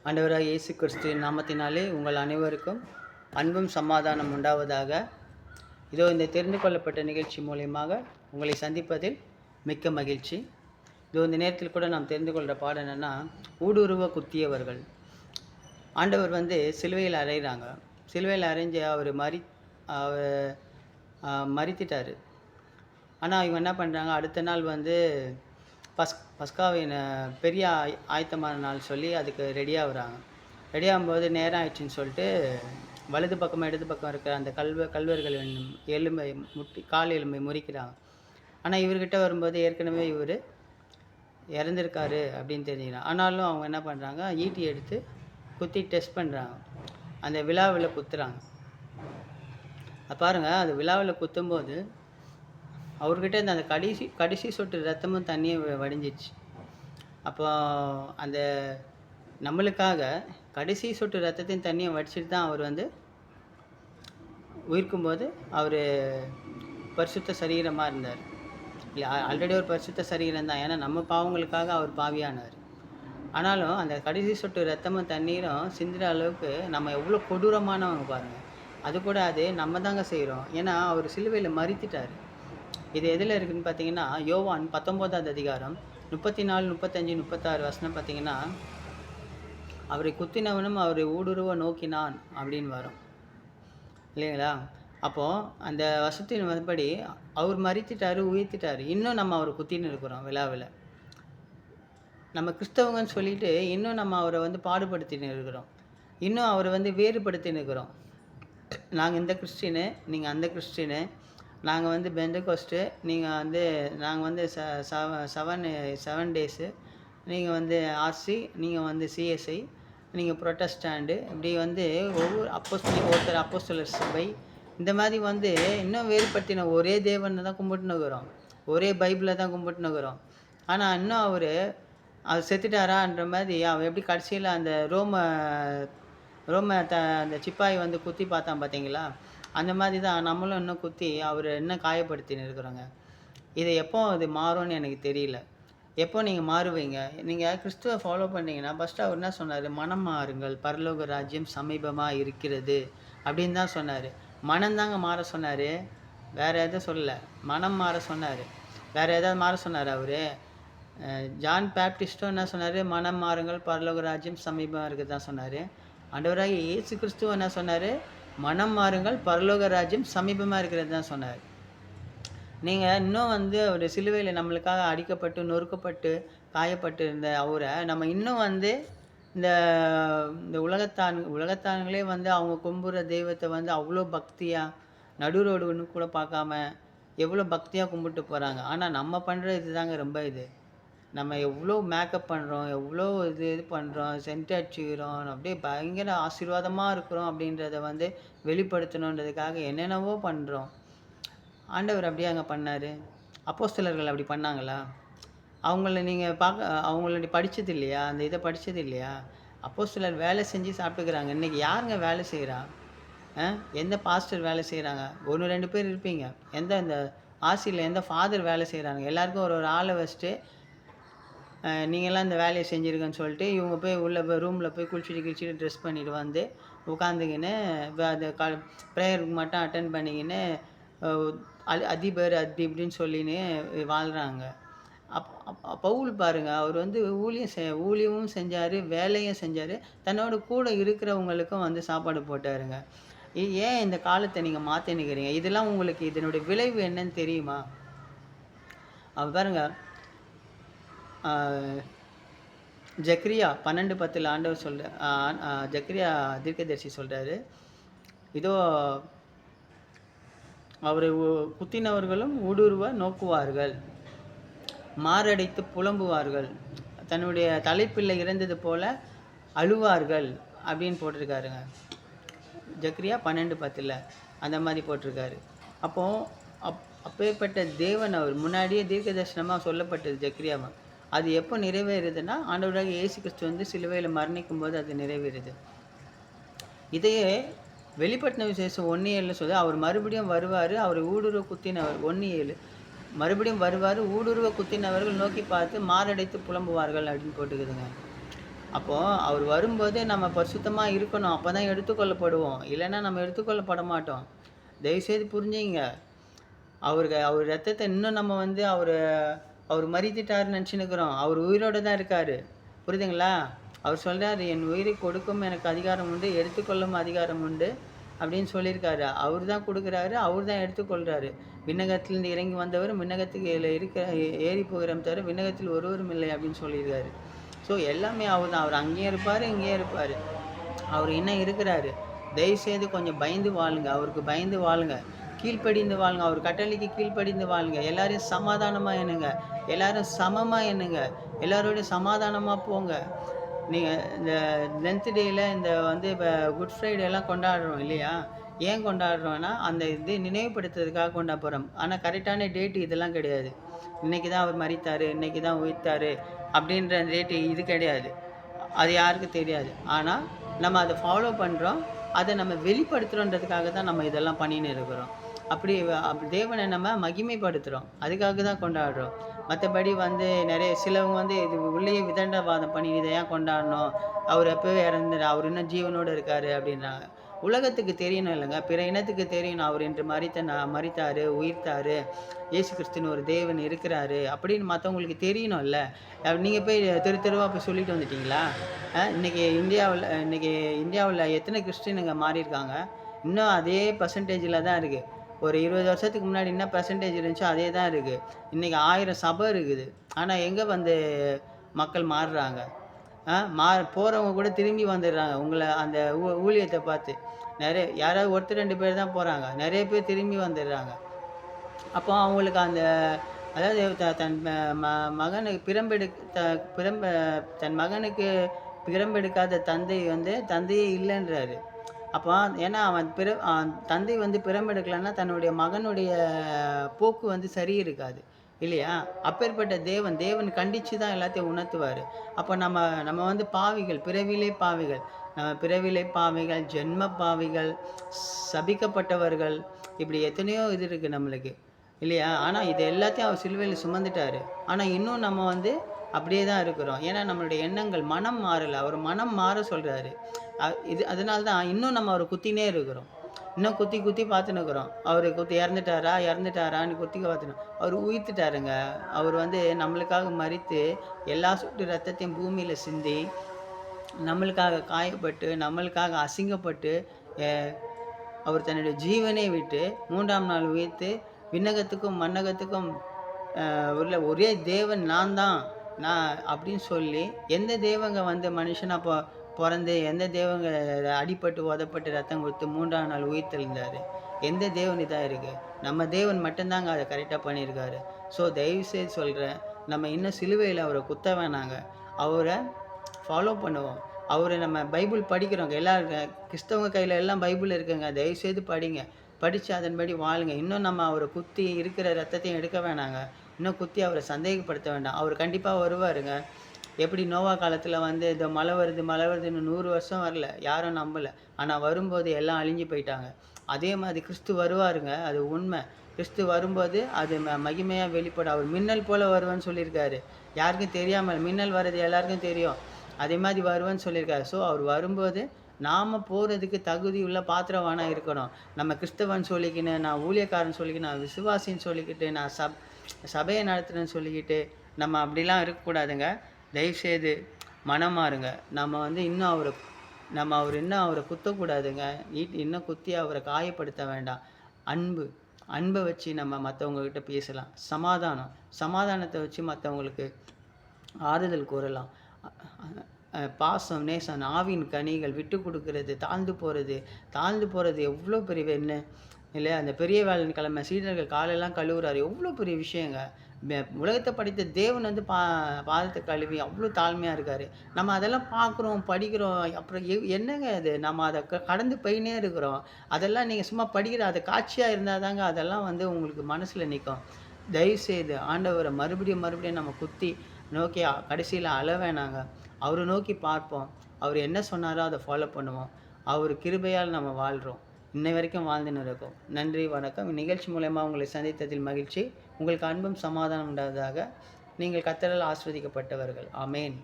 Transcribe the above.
ஆண்டவராகிய இயேசு கிறிஸ்துவின் நாமத்தினாலே உங்கள் அனைவருக்கும் அன்பும் சமாதானம் உண்டாவதாக. இதோ இந்த தெரிந்து கொள்ளப்பட்ட நிகழ்ச்சி மூலியமாக உங்களை சந்திப்பதில் மிக்க மகிழ்ச்சி. இதோ இந்த நேரத்தில் கூட நாம் தெரிந்து கொள்கிற பாடம் என்னென்னா, ஊடுருவ குத்தியவர்கள். ஆண்டவர் சிலுவையில் அறையிறாங்க. சிலுவையில் அறைஞ்சு அவர் மறித்துட்டார். ஆனால் இவங்க என்ன பண்ணுறாங்க, அடுத்த நாள் பஸ்காவின் பெரிய ஆயத்தமான நாள் சொல்லி அதுக்கு ரெடியாகிறாங்க. ரெடியாகும்போது நேரம் ஆயிடுச்சுன்னு சொல்லிட்டு வலது பக்கமாக இடது பக்கம் இருக்கிற அந்த கல்வர்களின் எலும்பை கால் எலும்பை முறிக்கிறாங்க. ஆனால் இவர்கிட்ட வரும்போது ஏற்கனவே இவர் இறந்துருக்காரு அப்படின்னு தெரிஞ்சுக்கிறாங்க. ஆனாலும் அவங்க என்ன பண்ணுறாங்க, ஈட்டி எடுத்து குத்தி டெஸ்ட் பண்ணுறாங்க. அந்த விழாவில் குத்துறாங்க. பாருங்கள், அந்த விழாவில் குத்தும்போது அவர்கிட்ட அந்த கடைசி சொட்டு ரத்தமும் தண்ணியும் வடிஞ்சிச்சு. அப்போ அந்த நம்மளுக்காக கடைசி சொட்டு ரத்தத்தையும் தண்ணியும் வடிச்சிட்டு தான் அவர் உயிர்க்கும்போது அவர் பரிசுத்த சரீரமாக இருந்தார். இல்லை, ஆல்ரெடி ஒரு பரிசுத்த சரீரம் தான். ஏன்னா நம்ம பாவங்களுக்காக அவர் பாவியானார். ஆனாலும் அந்த கடைசி சொட்டு ரத்தமும் தண்ணீரும் சிந்துற அளவுக்கு நம்ம எவ்வளோ கொடூரமானவங்க பாருங்கள். அது கூட நம்ம தாங்க செய்கிறோம். ஏன்னா அவர் சிலுவையில் மறித்துட்டார். இது எதில் இருக்குதுன்னு பார்த்தீங்கன்னா, யோவான் 19ஆவது அதிகாரம் 34, 35, 36 வசனம் பார்த்தீங்கன்னா, அவரை குத்தினவனும் அவரை ஊடுருவ நோக்கினான் அப்படின்னு வரும் இல்லைங்களா? அப்போது அந்த வசத்தின் மறுபடி அவர் மறித்துட்டார், உயிர்த்திட்டார். இன்னும் நம்ம அவரை குத்தின்னு இருக்கிறோம் விழாவில். நம்ம கிறிஸ்தவங்கன்னு சொல்லிட்டு இன்னும் நம்ம அவரை பாடுபடுத்தின்னு இருக்கிறோம். இன்னும் அவரை வேறுபடுத்தின்னு இருக்கிறோம். நாங்கள் இந்த கிறிஸ்டினு, நீங்கள் அந்த கிறிஸ்டினு, நாங்கள் பெந்தகோஸ்ட்டு, நீங்கள் நாங்கள் 7 டேஸு, நீங்கள் ஆர்சி, நீங்கள் சிஎஸ்ஐ, நீங்கள் புரொட்டஸ்டாண்டு, இப்படி ஒவ்வொரு ஒருத்தர் அப்போஸ்தலர் சபை, இந்த மாதிரி இன்னும் வேறுபடுத்தின ஒரே தேவனை தான் கும்பிட்டுன்னு இருக்கிறோம். ஒரே பைபிளை தான் கும்பிட்டுன்னு இருக்கிறோம். ஆனால் இன்னும் அவர் செத்துட்டாரான்ற மாதிரி அவர் எப்படி கடைசியில் அந்த ரோம அந்த சிப்பாய் குத்தி பார்த்தான் பார்த்தீங்களா? அந்த மாதிரி தான் நம்மளும் இன்னும் குத்தி அவர் இன்னும் காயப்படுத்தின்னு இருக்கிறோங்க. இதை எப்போ அது மாறும்னு எனக்கு தெரியல. எப்போ நீங்கள் மாறுவீங்க? நீங்கள் கிறிஸ்துவை ஃபாலோ பண்ணிங்கன்னா ஃபஸ்ட்டு அவர் என்ன சொன்னார்? மனம் மாறுங்கள், பரலோக ராஜ்யம் சமீபமாக இருக்கிறது அப்படின்னு தான் சொன்னார். மனம்தாங்க மாற சொன்னார், வேறு எதுவும் சொல்லலை. மனம் மாற சொன்னார். வேறு ஏதாவது மாற சொன்னார் அவர்? ஜான் பேப்டிஸ்ட்டும் என்ன சொன்னார்? மனம் மாறுங்கள், பரலோக ராஜ்யம் சமீபமாக இருக்குது தான் சொன்னார். ஆண்டவராகிய இயேசு கிறிஸ்துவ என்ன சொன்னார்? மனம் மாறுங்கள், பரலோக ராஜ்யம் சமீபமாக இருக்கிறது தான் சொன்னார். நீங்கள் இன்னும் ஒரு சிலுவையில் நம்மளுக்காக அடிக்கப்பட்டு நொறுக்கப்பட்டு காயப்பட்டு இருந்த அவரை நம்ம இன்னும் இந்த இந்த உலகத்தானுங்களே அவங்க கும்புற தெய்வத்தை அவ்வளோ பக்தியாக நடு ரோடுன்னு கூட பார்க்காம எவ்வளோ பக்தியாக கும்பிட்டு போகிறாங்க. ஆனால் நம்ம பண்ணுற இது தாங்க ரொம்ப நம்ம எவ்வளோ மேக்கப் பண்ணுறோம், எவ்வளோ இது பண்ணுறோம், சென்ட் அடிச்சுக்கிறோம், அப்படியே பயங்கர ஆசீர்வாதமாக இருக்கிறோம் அப்படின்றத வெளிப்படுத்தணுன்றதுக்காக என்னென்னவோ பண்ணுறோம். ஆண்டவர் அப்படியே அங்கே பண்ணார்? அப்போஸ்தலர்கள் அப்படி பண்ணாங்களா? அவங்கள நீங்கள் அவங்கள படித்தது இல்லையா? அந்த இதை படித்தது இல்லையா? அப்போஸ்தலர் வேலை செஞ்சு சாப்பிட்டுக்கிறாங்க. இன்றைக்கி யாருங்க வேலை செய்கிறா? எந்த பாஸ்டர் வேலை செய்கிறாங்க? 1-2 பேர் இருப்பீங்க. இந்த ஆசியில் எந்த ஃபாதர் வேலை செய்கிறாங்க? எல்லாருக்கும் ஒரு ஆளை வச்சுட்டு நீங்கள்லாம் இந்த வேலையை செஞ்சுருக்கேன்னு சொல்லிட்டு இவங்க போய் உள்ளே ரூமில் போய் குளிச்சுட்டு ட்ரெஸ் பண்ணிட்டு உட்காந்துக்கின்னு அது ப்ரேயருக்கு மட்டும் அட்டன் பண்ணிக்கின்னு அதிபர் அது இப்படின்னு சொல்லின்னு வாழ்கிறாங்க. பவுல் பாருங்கள், அவர் ஊழியமும் செஞ்சார், வேலையும் செஞ்சார், தன்னோட கூட இருக்கிறவங்களுக்கும் சாப்பாடு போட்டாருங்க. ஏன் இந்த காலத்தை நீங்கள் மாற்றினுக்கிறீங்க? இதெல்லாம் உங்களுக்கு இதனுடைய விளைவு என்னன்னு தெரியுமா? பாருங்கள், ஜக்கரியா 12:10 ஆண்டவர் ஜக்கரியா தீர்க்கதரிசி சொல்கிறாரு, இதோ அவரை குத்தினவர்களும் ஊடுருவ நோக்குவார்கள், மாரடைத்து புலம்புவார்கள், தன்னுடைய தலைப்பிள்ளை இறந்தது போல அழுவார்கள் அப்படின்னு போட்டிருக்காருங்க. ஜக்கரியா 12:10 அந்த மாதிரி போட்டிருக்காரு. அப்போது அப்பேற்பட்ட தேவன் அவர் முன்னாடியே தீர்க்க தரிசனமாக சொல்லப்பட்டது ஜக்கரியாவை. அது எப்போ நிறைவேறுதுன்னா, ஆண்டவராக இயேசு கிறிஸ்து சிலுவையில் மரணிக்கும் போது அது நிறைவேறுது. இதையே வெளிப்பட்டின விசேஷம் 1:7 சொல்லி அவர் மறுபடியும் வருவார், அவர் ஊடுருவ குத்தினவர் 1:7 மறுபடியும் வருவார், ஊடுருவ குத்தினவர்கள் நோக்கி பார்த்து மாரடைத்து புலம்புவார்கள் அப்படின்னு போட்டுக்குதுங்க. அப்போது அவர் வரும்போது நம்ம பரிசுத்தமாக இருக்கணும். அப்போ தான் எடுத்துக்கொள்ளப்படுவோம். இல்லைன்னா நம்ம எடுத்துக்கொள்ளப்பட மாட்டோம். தயவுசெய்து புரிஞ்சுங்க. அவர் ரத்தத்தை இன்னும் நம்ம வந்து அவர் மரித்துட்டாருன்னு நினச்சின்னுக்கிறோம். அவர் உயிரோடு தான் இருக்கார். புரியுதுங்களா? அவர் சொல்கிறாரு, என் உயிரை கொடுக்கும் எனக்கு அதிகாரம் உண்டு, எடுத்துக்கொள்ளும் அதிகாரம் உண்டு அப்படின்னு சொல்லியிருக்காரு. அவர் தான் கொடுக்குறாரு, அவர் தான் எடுத்துக்கொள்கிறாரு. விண்ணகத்திலிருந்து இறங்கி வந்தவர் விண்ணகத்துக்கு ஏறி போகிறோம் தவிர விண்ணகத்தில் ஒருவரும் இல்லை அப்படின்னு சொல்லியிருக்காரு. ஸோ எல்லாமே அவர் தான். அவர் அங்கேயும் இருப்பார், இங்கேயும் இருப்பார். அவர் இன்னும் இருக்கிறாரு. தயவுசெய்து கொஞ்சம் பயந்து வாழுங்க. அவருக்கு பயந்து வாழுங்க. கீழ்ப்படிந்து வாழுங்க. அவர் கட்டளைக்கு கீழ்ப்படிந்து வாழுங்க. எல்லாரையும் சமாதானமாக எண்ணுங்க. எல்லாரும் சமமாக எண்ணுங்க. எல்லாரோடையும் சமாதானமாக போங்க. நீங்கள் இந்த லென்த் டேயில் இந்த வந்து இப்போ குட் ஃப்ரைடேலாம் கொண்டாடுறோம் இல்லையா? ஏன் கொண்டாடுறோன்னா, அந்த இது நினைவுபடுத்துறதுக்காக கொண்டாட போகிறோம். ஆனால் கரெக்டான டேட்டு இதெல்லாம் கிடையாது. இன்றைக்கி தான் அவர் மரித்தார், இன்றைக்கி தான் உயிர்த்தார் அப்படின்ற டேட்டு இது கிடையாது. அது யாருக்கும் தெரியாது. ஆனால் நம்ம அதை ஃபாலோ பண்ணுறோம். அதை நம்ம வெளிப்படுத்துகிறோன்றதுக்காக தான் நம்ம இதெல்லாம் பண்ணின்னு இருக்கிறோம். அப்படி தேவனை நம்ம மகிமைப்படுத்துகிறோம். அதுக்காக தான் கொண்டாடுறோம். மற்றபடி வந்து சிலவங்க வந்து இது உள்ளேயே விதண்டவாதம் பண்ணி இதை ஏன் கொண்டாடணும், அவர் எப்போவே இறந்துட்டார், அவர் இன்னும் ஜீவனோடு இருக்கார் அப்படின்றாங்க. உலகத்துக்கு தெரியணும் இல்லைங்க, பிற இனத்துக்கு தெரியணும் அவர் இன்று மரித்தார், உயிர்த்தார், இயேசு கிறிஸ்துன்னு ஒரு தேவன் இருக்கிறாரு அப்படின்னு மற்றவங்களுக்கு தெரியணும்ல. நீங்கள் போய் தெருவாக போய் சொல்லிட்டு வந்துட்டீங்களா? இன்றைக்கி இந்தியாவில் எத்தனை கிறிஸ்டினுங்க மாறியிருக்காங்க? இன்னும் அதே பர்சன்டேஜில் தான் இருக்குது. ஒரு 20 வருஷத்துக்கு முன்னாடி என்ன பெர்சன்டேஜ் இருந்துச்சோ அதே தான் இருக்குது. இன்றைக்கி 1000 சபை இருக்குது. ஆனால் எங்கே வந்து மக்கள் மாறுறாங்க? போகிறவங்க கூட திரும்பி வந்துடுறாங்க உங்களை அந்த ஊழியத்தை பார்த்து. யாராவது ஒருத்தர் 2 பேர் தான் போகிறாங்க. நிறைய பேர் திரும்பி வந்துடுறாங்க. அப்போ அவங்களுக்கு அந்த அதாவது தன் மகனுக்கு தன் மகனுக்கு பிறம்பெடுக்காத தந்தை வந்து தந்தையே இல்லைன்றாரு. அப்போ ஏன்னா தந்தை வந்து பிறம்பெடுக்கலைன்னா தன்னுடைய மகனுடைய போக்கு வந்து சரி இருக்காது இல்லையா? அப்பேற்பட்ட தேவன் கண்டித்து தான் எல்லாத்தையும் உணர்த்துவார். அப்போ நம்ம வந்து பாவிகள், பிறவிலே பாவிகள். நம்ம பிறவிலே பாவிகள், ஜென்ம பாவிகள், சபிக்கப்பட்டவர்கள், இப்படி எத்தனையோ இது இருக்குது நம்மளுக்கு இல்லையா? ஆனால் இது எல்லாத்தையும் அவர் சிலுவையில் சுமந்துட்டார். ஆனால் இன்னும் நம்ம வந்து அப்படியே தான் இருக்கிறோம். ஏன்னா நம்மளுடைய எண்ணங்கள் மனம் மாறலை. அவர் மனம் மாற சொல்கிறாரு. அதனால தான் இன்னும் நம்ம அவரை குத்தினே இருக்கிறோம். இன்னும் குத்தி பார்த்துன்னு இருக்கிறோம். அவர் இறந்துட்டாரான்னு குத்தி பார்த்துன்னு. அவர் உயிர்த்துட்டாருங்க. அவர் வந்து நம்மளுக்காக மரித்து எல்லா சொட்டு ரத்தத்தையும் பூமியில் சிந்தி நம்மளுக்காக காயப்பட்டு நம்மளுக்காக அசிங்கப்பட்டு அவர் தன்னுடைய ஜீவனை விட்டு 3ஆம் நாள் உயிர்த்து விண்ணகத்துக்கும் மண்ணகத்துக்கும் உள்ள ஒரே தேவன் நான் அப்படின்னு சொல்லி எந்த தேவங்க வந்து மனுஷனாக பிறந்து எந்த தேவங்க அடிபட்டு உதப்பட்டு ரத்தம் கொடுத்து 3ஆம் நாள் உயிர் தெளிந்தார்? எந்த தேவன் இதாக இருக்குது? நம்ம தேவன் மட்டும்தாங்க அதை கரெக்டாக பண்ணியிருக்காரு. ஸோ தயவுசெய்து சொல்கிறேன், நம்ம இன்னும் சிலுவையில் அவரை குத்த வேணாங்க. அவரை ஃபாலோ பண்ணுவோம். அவரை நம்ம பைபிள் படிக்கிறோங்க. எல்லாரும் கிறிஸ்தவங்க கையில் எல்லாம் பைபிள் இருக்குங்க. தயவுசெய்து படிங்க. படித்து அதன்படி வாழுங்க. இன்னும் நம்ம அவரை குத்தி இருக்கிற ரத்தத்தையும் எடுக்க வேணாங்க. இன்னும் குத்தி அவரை சந்தேகப்படுத்த வேண்டாம். அவர் கண்டிப்பாக வருவாருங்க. எப்படி நோவா காலத்தில் வந்து இந்த மழை வருதுன்னு 100 வருஷம் வரல, யாரும் நம்பலை. ஆனால் வரும்போது எல்லாம் அழிஞ்சு போயிட்டாங்க. அதே மாதிரி கிறிஸ்து வருவாருங்க, அது உண்மை. கிறிஸ்து வரும்போது அது மகிமையாக வெளிப்படும். அவர் மின்னல் போல் வருவேன்னு சொல்லியிருக்காரு. யாருக்கும் தெரியாமல் மின்னல் வர்றது எல்லாருக்கும் தெரியும். அதே மாதிரி வருவேன்னு சொல்லியிருக்காரு. ஸோ அவர் வரும்போது நாம் போகிறதுக்கு தகுதியுள்ள பாத்திரவானாக இருக்கணும். நம்ம கிறிஸ்தவன் சொல்லிக்கின்னு, நான் ஊழியக்காரன் சொல்லிக்கின்னு, நான் விசுவாசின்னு சொல்லிக்கிட்டு, நான் சபையை நடத்துகிறேன்னு சொல்லிக்கிட்டு நம்ம அப்படிலாம் இருக்கக்கூடாதுங்க. தயவுசெய்து மனம் மாறுங்க. அவர் இன்னும் அவரை குத்தக்கூடாதுங்க. இன்னும் குத்தி அவரை காயப்படுத்த வேண்டாம். அன்பை வச்சு நம்ம மற்றவங்கக்கிட்ட பேசலாம். சமாதானத்தை வச்சு மற்றவங்களுக்கு ஆறுதல் கூறலாம். பாசம், நேசம், ஆவின் கனிகள், விட்டு கொடுக்கறது, தாழ்ந்து போகிறது எவ்வளோ பெரிய என்ன இல்லையா? அந்த பெரிய வேலையின் கிழமை சீடர்கள் காலெல்லாம் கழுவுறாரு. எவ்வளோ பெரிய விஷயங்க. உலகத்தை படைத்த தேவன் வந்து பாதத்தை கழுவி அவ்வளோ தாழ்மையாக இருக்கார். நம்ம அதெல்லாம் பார்க்குறோம், படிக்கிறோம். அப்புறம் என்னங்க அது? நம்ம அதை கடந்து போயினே இருக்கிறோம். அதெல்லாம் நீங்கள் சும்மா அதை காட்சியாக இருந்தால் தாங்க அதெல்லாம் வந்து உங்களுக்கு மனசில் நிற்கும். தயவுசெய்து ஆண்டவரை மறுபடியும் நம்ம குத்தி நோக்கி கடைசியில் வேணாங்க. அவரை நோக்கி பார்ப்போம். அவர் என்ன சொன்னாரோ அதை ஃபாலோ பண்ணுவோம். அவர் கிருபையால் நம்ம வாழ்கிறோம். இன்னை வரைக்கும் வாழ்ந்துன்னு இருக்கோம். நன்றி, வணக்கம். இந்நிகழ்ச்சி மூலமா உங்களை சந்தித்ததில் மகிழ்ச்சி. உங்களுக்கு அன்பும் சமாதானம் உண்டாவதாக. நீங்கள் கர்த்தரால் ஆசீர்வதிக்கப்பட்டவர்கள். ஆமேன்.